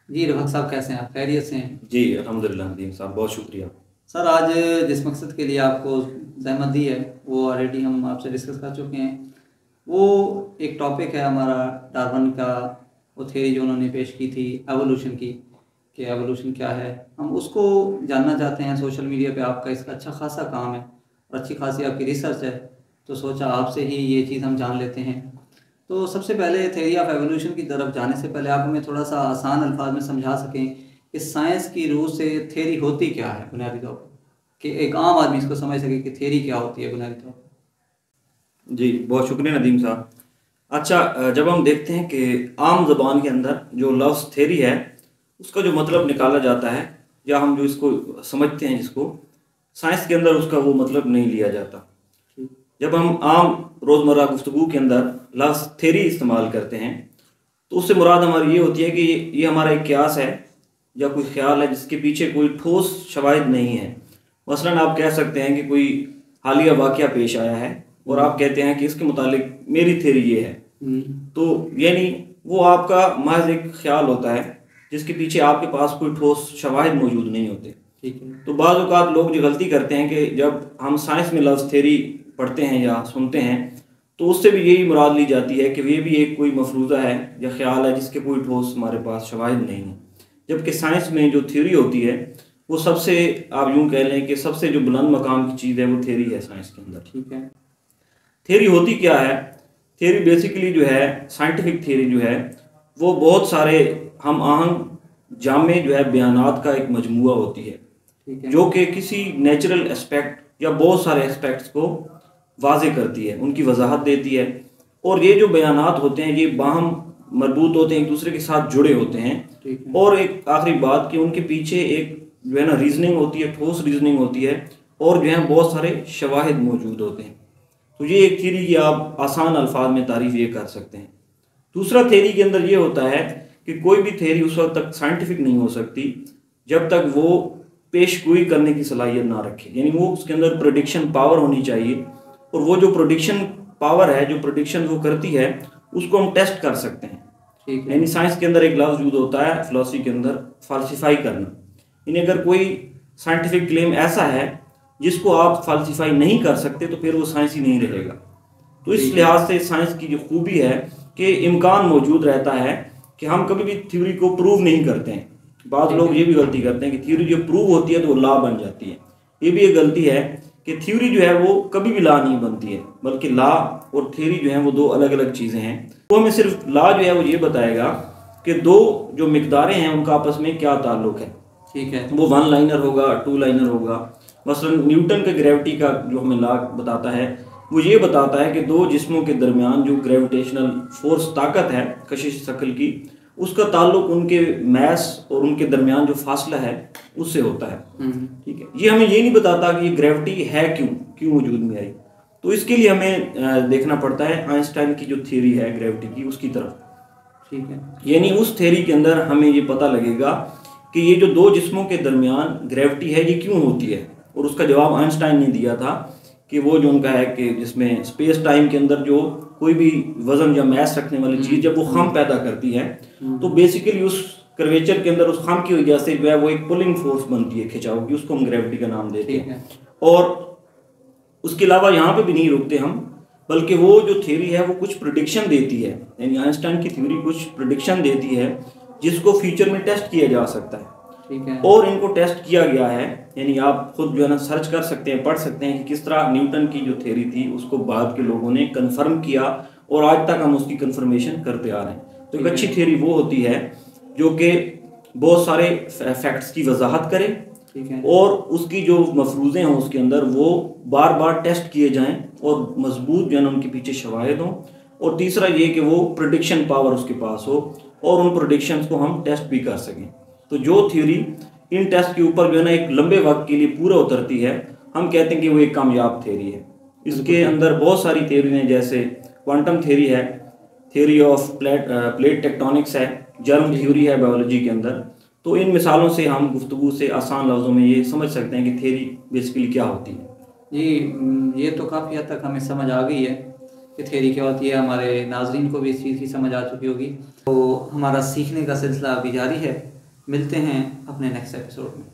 जी रफक साहब, कैसे हैं आप? खैरियत से हैं? जी अल्हम्दुलिल्लाह नदीम साहब, बहुत शुक्रिया। सर, आज जिस मकसद के लिए आपको ज़हमत दी है वो ऑलरेडी हम आपसे डिस्कस कर चुके हैं। वो एक टॉपिक है हमारा, डार्विन का, वो थ्योरी जो उन्होंने पेश की थी एवोल्यूशन की, कि एवोल्यूशन क्या है। हम उसको जानना चाहते हैं। सोशल मीडिया पे आपका इसका अच्छा खासा काम है और अच्छी खासी आपकी रिसर्च है, तो सोचा आपसे ही ये चीज़ हम जान लेते हैं। तो सबसे पहले थ्योरी ऑफ एवोल्यूशन की तरफ जाने से पहले आप हमें थोड़ा सा आसान अल्फाज में समझा सकें कि साइंस की रूह से थ्योरी होती क्या है बुनियादी तौर पर, कि एक आम आदमी इसको समझ सके कि थ्योरी क्या होती है बुनियादी तौर पर। जी बहुत शुक्रिया नदीम साहब। अच्छा, जब हम देखते हैं कि आम ज़बान के अंदर जो लफ्ज़ थेरी है उसका जो मतलब निकाला जाता है, या हम जो इसको समझते हैं, जिसको साइंस के अंदर उसका वो मतलब नहीं लिया जाता। जब हम आम रोज़मर्रा गुफ्तगू के अंदर लफ्ज़ थेरी इस्तेमाल करते हैं तो उससे मुराद हमारी ये होती है कि ये हमारा एक क्यास है या कोई ख्याल है जिसके पीछे कोई ठोस शवाहिद नहीं है। मसलन आप कह सकते हैं कि कोई हालिया वाक़या पेश आया है और आप कहते हैं कि इसके मुतालिक मेरी थ्योरी ये है। तो यानी वो आपका महज एक ख्याल होता है जिसके पीछे आपके पास कोई ठोस शवाहिद मौजूद नहीं होते। ठीक है। तो बाज़ औक़ात लोग जो गलती करते हैं कि जब हम साइंस में लफ्ज़ थ्योरी पढ़ते हैं या सुनते हैं तो उससे भी यही मुराद ली जाती है कि ये भी एक कोई मफरूज़ा है या ख्याल है जिसके कोई ठोस हमारे पास शवाहिद नहीं है। जबकि साइंस में जो थ्योरी होती है वो सबसे, आप यूँ कह लें कि सबसे जो बुलंद मकाम की चीज़ है वो थ्योरी है साइंस के अंदर। ठीक है। थ्योरी होती क्या है? थ्योरी बेसिकली जो है, साइंटिफिक थ्योरी जो है वो बहुत सारे हम आहंग जामे जो है बयानात का एक मजमूआ होती है, ठीक है। जो कि किसी नेचुरल एस्पेक्ट या बहुत सारे एस्पेक्ट्स को वाजे करती है, उनकी वजाहत देती है। और ये जो बयानात होते हैं ये बाहम मरबूत होते हैं, एक दूसरे के साथ जुड़े होते हैं। ठीक है। और एक आखिरी बात कि उनके पीछे एक जो है ना रीजनिंग होती है, ठोस रीजनिंग होती है, और जो है बहुत सारे शवाहिद मौजूद होते हैं। तो ये एक थ्योरी की आप आसान अल्फाज में तारीफ ये कर सकते हैं। दूसरा थ्योरी के अंदर ये होता है कि कोई भी थ्योरी उस वक्त तक साइंटिफिक नहीं हो सकती जब तक वो पेशगोई करने की सलाहियत ना रखे, यानी वो उसके अंदर प्रोडिक्शन पावर होनी चाहिए। और वो जो प्रोडिक्शन पावर है, जो प्रोडिक्शन वो करती है, उसको हम टेस्ट कर सकते हैं। ठीक है। यानी साइंस के अंदर एक लफ्ज़ यूज होता है फिलोसफी के अंदर, फाल्सिफाई करना। यानी अगर कोई साइंटिफिक क्लेम ऐसा है जिसको आप फाल्सिफाई नहीं कर सकते तो फिर वो साइंस ही नहीं रहेगा। तो इस ठीक है। लिहाज से साइंस की जो खूबी है कि इम्कान मौजूद रहता है कि हम कभी भी थ्योरी को प्रूव नहीं करते हैं। बाद ठीक लोग है। ये भी गलती करते हैं कि थ्योरी जो प्रूव होती है तो वो लॉ बन जाती है। ये भी एक गलती है कि थ्योरी जो है वो कभी भी लॉ नहीं बनती है, बल्कि लॉ और थ्योरी जो है वो दो अलग अलग चीज़ें हैं। तो हमें सिर्फ लॉ जो है वो ये बताएगा कि दो जो मिकदारें हैं उनका आपस में क्या ताल्लुक है। ठीक है। वो वन लाइनर होगा, टू लाइनर होगा। मसलन न्यूटन के ग्रेविटी का जो हमें लॉ बताता है वो ये बताता है कि दो जिस्मों के दरमियान जो ग्रेविटेशनल फोर्स ताकत है कशिश शक्ल की, उसका ताल्लुक उनके मैस और उनके दरमियान जो फासला है उससे होता है। ठीक है। ये हमें ये नहीं बताता कि ये ग्रेविटी है क्यों क्यों वजूद में आई। तो इसके लिए हमें देखना पड़ता है आइंस्टाइन की जो थ्योरी है ग्रेविटी की उसकी तरफ। ठीक है। यानी उस थ्योरी के अंदर हमें ये पता लगेगा कि ये जो दो जिस्मों के दरमियान ग्रेविटी है ये क्यों होती है। और उसका जवाब आइंस्टाइन ने दिया था कि वो जो उनका है कि जिसमें स्पेस टाइम के अंदर जो कोई भी वजन या मैस रखने वाली चीज़ जब वो खम पैदा करती है तो बेसिकली उस कर्वेचर के अंदर उस खम की वजह से जो है वो एक पुलिंग फोर्स बनती है, खिंचाव की, उसको हम ग्रेविटी का नाम देते ठीक हैं। है। और उसके अलावा यहाँ पे भी नहीं रुकते हम, बल्कि वो जो थ्योरी है वो कुछ प्रिडिक्शन देती है। यानी आइंस्टाइन की थ्योरी कुछ प्रिडिक्शन देती है जिसको फ्यूचर में टेस्ट किया जा सकता है। ठीक है। और इनको टेस्ट किया गया है। यानी आप खुद जो है ना सर्च कर सकते हैं, पढ़ सकते हैं कि किस तरह न्यूटन की जो थ्योरी थी उसको बाद के लोगों ने कंफर्म किया, और आज तक हम उसकी कंफर्मेशन करते आ रहे हैं। तो एक अच्छी थ्योरी वो होती है जो कि बहुत सारे फैक्ट्स की वजाहत करे, ठीक है। और उसकी जो मफरूज़े हैं उसके अंदर वो बार बार टेस्ट किए जाएं और मजबूत जो है ना उनके पीछे शवाहिद हों। और तीसरा ये कि वो प्रोडिक्शन पावर उसके पास हो और उन प्रोडिक्शंस को हम टेस्ट भी कर सकें। तो जो थ्योरी इन टेस्ट के ऊपर जो है ना एक लंबे वक्त के लिए पूरा उतरती है, हम कहते हैं कि वो एक कामयाब थ्योरी है। इसके अंदर बहुत सारी थ्योरी हैं, जैसे क्वांटम थ्योरी है, थ्योरी ऑफ प्लेट टेक्टोनिक्स है, जर्म थ्योरी है बायोलॉजी के अंदर। तो इन मिसालों से हम गुफ्तगू से आसान लफ्ज़ों में ये समझ सकते हैं कि थ्योरी बेसिकली क्या होती है। जी, ये तो काफ़ी हद तक हमें समझ आ गई है। कि थ्योरी क्या होती है, हमारे नाजरीन को भी इस चीज़ की समझ आ चुकी होगी। तो हमारा सीखने का सिलसिला अभी जारी है। मिलते हैं अपने नेक्स्ट एपिसोड में।